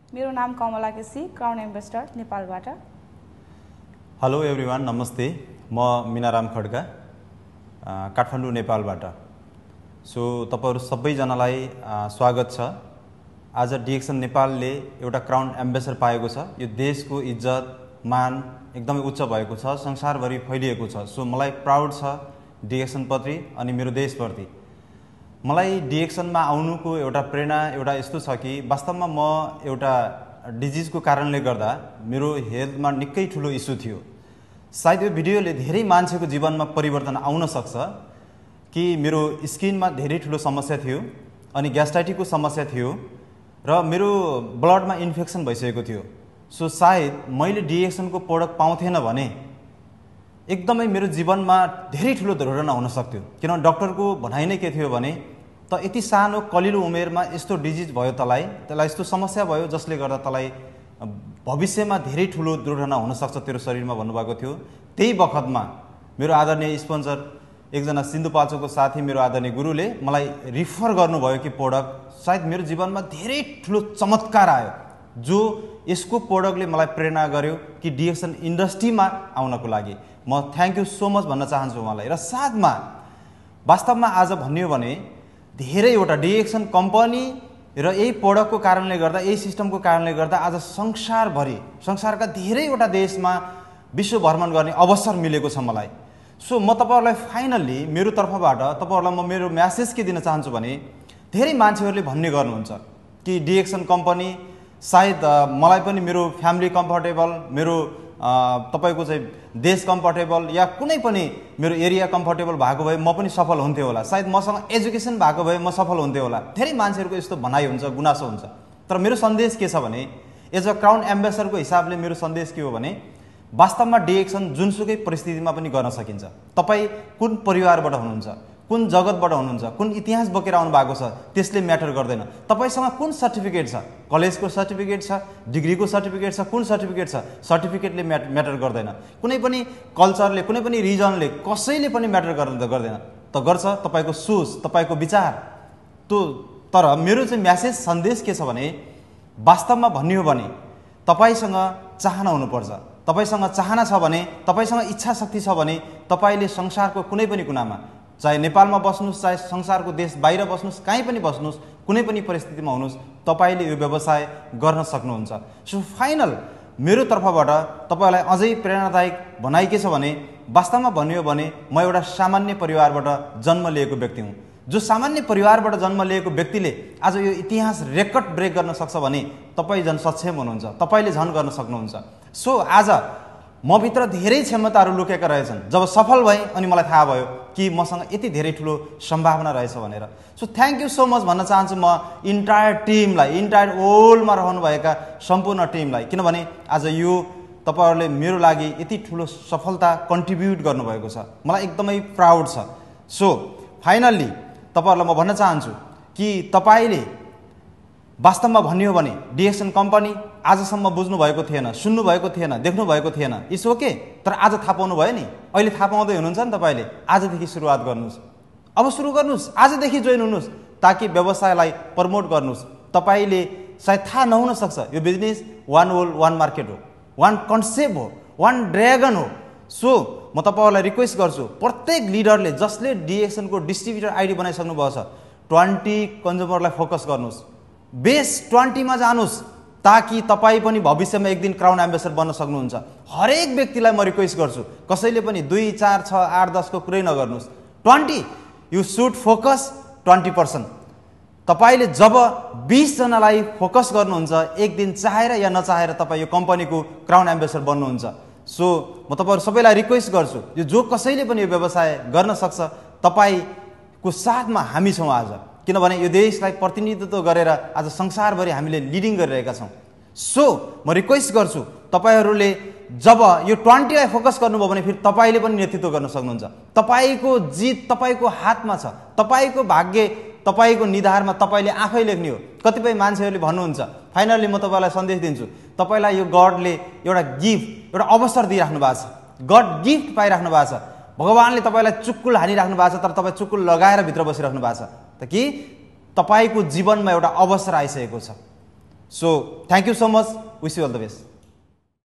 मेरो नाम Kamala KC, crown ambassador नेपालबाट। हेलो एभ्रिवान, नमस्ते। म मीनाराम खड्का, काठमाडौँ नेपालबाट। सो तपाईहरु सबैजनालाई स्वागत छ। आज डिएक्सन नेपालले एउटा क्राउन एम्बेसडर पाएको छ। यो देशको इज्जत मान एकदमै उच्च भएको छ, संसारभरि फैलिएको छ। सो मलाई प्राउड छ डिएक्सन प्रति अनि मेरो देशप्रति। मलाई डिएक्सनमा आउनुको एउटा प्रेरणा एउटा यस्तो छ कि वास्तवमा म एउटा डिजिजको कारणले गर्दा मेरो हेल्थमा निकै ठुलो इस्यु थियो। सायद यो भिडियोले धेरै मान्छेको जीवनमा परिवर्तन आउन सक्छ कि मेरो स्किनमा धेरै ठुलो समस्या थियो अनि ग्यास्ट्राइटिसको समस्या थियो र मेरो ब्लडमा इन्फेक्सन भइसकेको थियो। सो सायद मैले डिएक्सनको प्रोडक्ट पाउँथेन भने एकदमै मेरो जीवनमा धेरै ठुलो दुर्घटना हुन सक्थ्यो। किनभने डाक्टरको भनाइ नै के थियो भने त यति सानो कलिलो उमेरमा यस्तो डिजिज भयो, तँलाई यस्तो समस्या भयो जसले गर्दा तँलाई भविष्यमा धेरै ठुलो दुर्घटना हुन सक्छ तेरो शरीरमा भन्नुभएको थियो। त्यही बखतमा मेरो आदरणीय स्पोन्सर एकजना सिन्धुपाल्चोकको साथी मेरो आदरणीय गुरुले मलाई रिफर गर्नुभयो कि प्रोडक्ट, सायद मेरो जीवनमा धेरै ठुलो चमत्कार आयो जो यसको प्रोडक्टले मलाई प्रेरणा गर्यो कि डिएक्सन इन्डस्ट्रीमा आउनको लागि। म थ्याङ्क यू सो मच भन्न चाहन्छु उहाँलाई। र साथमा वास्तवमा आज भन्यो भने धेरैवटा डिएक्सन कम्पनी र यही प्रोडक्टको कारणले गर्दा, यही सिस्टमको कारणले गर्दा आज संसारका धेरैवटा देशमा विश्व भ्रमण गर्ने अवसर मिलेको छ मलाई। सो म तपाईहरुलाई फाइनल्ली मेरो तर्फबाट तपाईहरुलाई म मेरो म्यासेज के दिन चाहन्छु भने धेरै मान्छेहरूले भन्ने गर्नुहुन्छ कि डिएक्सन कम्पनी सायद मलाई पनि मेरो फ्यामिली कम्फर्टेबल, मेरो तपाईको चाहिँ देश कम्फर्टेबल या कुनै पनि मेरो एरिया कम्फर्टेबल भएको भए म पनि सफल हुन्थे होला। सायद मसँग एजुकेसन भएको भए म सफल हुन्थे होला। धेरै मान्छेहरूको यस्तो भनाइ हुन्छ, गुनासो हुन्छ। तर मेरो सन्देश के छ भने एज अ क्राउन एम्बेसडरको हिसाबले मेरो सन्देश के हो भने वास्तवमा डिएक्सन जुनसुकै परिस्थितिमा पनि गर्न सकिन्छ। तपाईँ कुन परिवारबाट हुनुहुन्छ, कुन जगतबाट हुनुहुन्छ, कुन इतिहास बोकेर आउनु भएको छ त्यसले म्याटर गर्दैन। तपाईसँग कुन सर्टिफिकेट छ, कलेजको सर्टिफिकेट छ, डिग्रीको सर्टिफिकेट छ, कुन सर्टिफिकेट छ, सर्टिफिकेटले म्याटर गर्दैन। कुनै पनि कल्चरले, कुनै पनि रिजनले, कसैले पनि म्याटर गर्दैन। त गर्छ तपाईको सोच, तपाईको विचार। तर मेरो चाहिँ म्यासेज सन्देश के छ भने वास्तवमा भन्ने हो भने तपाईसँग चाहना हुनुपर्छ। तपाईसँग चाहना छ भने, तपाईसँग इच्छा शक्ति छ भने तपाईले संसारको कुनै पनि कुनामा, चाहे नेपालमा बस्नुस्, चाहे संसारको देश बाहिर बस्नुस्, कहीँ पनि बस्नुस्, कुनै पनि परिस्थितिमा हुनुस्, तपाईले यो व्यवसाय गर्न सक्नुहुन्छ। सो फाइनल मेरो तर्फबाट तपाईलाई अझै प्रेरणादायक भनाइ के छ भने वास्तवमा भन्यो भने म एउटा सामान्य परिवारबाट जन्म लिएको व्यक्ति हुँ। जो सामान्य परिवारबाट जन्म लिएको व्यक्तिले आज यो इतिहास रेकर्ड ब्रेक गर्न सक्छ भने तपाईँ झन् सक्षम हुनुहुन्छ, तपाईँले झन् गर्न सक्नुहुन्छ। सो आज म भित्र धेरै क्षमताहरू लुकेका रहेछन्। जब सफल भएँ अनि मलाई थाहा भयो कि मसँग यति धेरै ठुलो सम्भावना रहेछ भनेर। So thank you so much भन्न चाहन्छु म इन्टायर टिमलाई, इन्टायर वर्ल्डमा रहनुभएका सम्पूर्ण टिमलाई। किनभने आज यो तपाईहरुले मेरो लागि यति ठुलो सफलता कन्ट्रिब्युट गर्नुभएको छ, मलाई एकदमै प्राउड छ। सो फाइनल्ली तपाईहरुलाई म भन्न चाहन्छु कि तपाईले वास्तवमा भन्यो भने डिएक्सन कम्पनी आजसम्म बुझ्नु भएको थिएन, सुन्नु भएको थिएन, देख्नु भएको थिएन, इट्स ओके। तर आज थाहा पाउनु भयो नि, अहिले थाहा पाउँदै हुनुहुन्छ नि। तपाईले आजदेखि सुरुवात गर्नुस्, अब सुरु गर्नुस्, आजदेखि जोइन हुनुस् ताकि व्यवसायलाई प्रमोट गर्नुस्। तपाईले सायद थाहा नहुन सक्छ यो business one world one market हो, वान कन्सेप्ट हो, वान ड्र्यागन हो। सो म तपाईहरुलाई रिक्वेस्ट गर्छु प्रत्येक लिडरले जसले डिएक्सनको डिस्ट्रिब्युटर आइडी बनाइसक्नु भएको छ 20 कन्ज्युमरलाई फोकस गर्नुस्, बेस 20 मा जानुस् ताकि तपाईँ पनि भविष्यमा एक दिन क्राउन एम्बेसडर बन्न सक्नुहुन्छ। हरेक व्यक्तिलाई म रिक्वेस्ट गर्छु कसैले पनि 2, 4, 6, 8, 10 को कुरै नगर्नुस्। 20 यु सुड फोकस 20%। तपाईले जब 20 जनालाई फोकस गर्नुहुन्छ एक दिन चाहेर या नचाहेर तपाईँ यो कम्पनीको क्राउन एम्बेसडर बन्नुहुन्छ। सो म तपाईहरु सबैलाई रिक्वेस्ट गर्छु यो जो कसैले पनि यो व्यवसाय गर्न सक्छ तपाईको साथमा हामी छौं आज। किनभने यो देशलाई प्रतिनिधित्व गरेर आज संसारभरि हामीले लिडिङ गरिरहेका छौं। सो म रिक्वेस्ट गर्छु तपाईहरुले जब यो 20 लाई फोकस गर्नुभयो भने फेरि तपाईले पनि नेतृत्व गर्न सक्नुहुन्छ। तपाईको जित तपाईको हातमा छ, तपाईको भाग्य तपाईको निधारमा तपाईले आफै लेख्ने हो। कतिपय मान्छेहरूले भन्नुहुन्छ, फाइनली म तपाईलाई सन्देश दिन्छु, तपाईलाई यो गडले एउटा गिफ्ट, एउटा अवसर दिइराख्नु भएको छ, गड गिफ्ट पाइराख्नु भएको छ। भगवानले तपाईलाई चुक्कुल हानिराख्नु भएको छ तर तपाई चुक्कुल लगाएर भित्र बसिराख्नु भएको छ त कि तपाईको जीवनमा एउटा अवसर आइसकेको छ। So thank you so much, wish you all the best.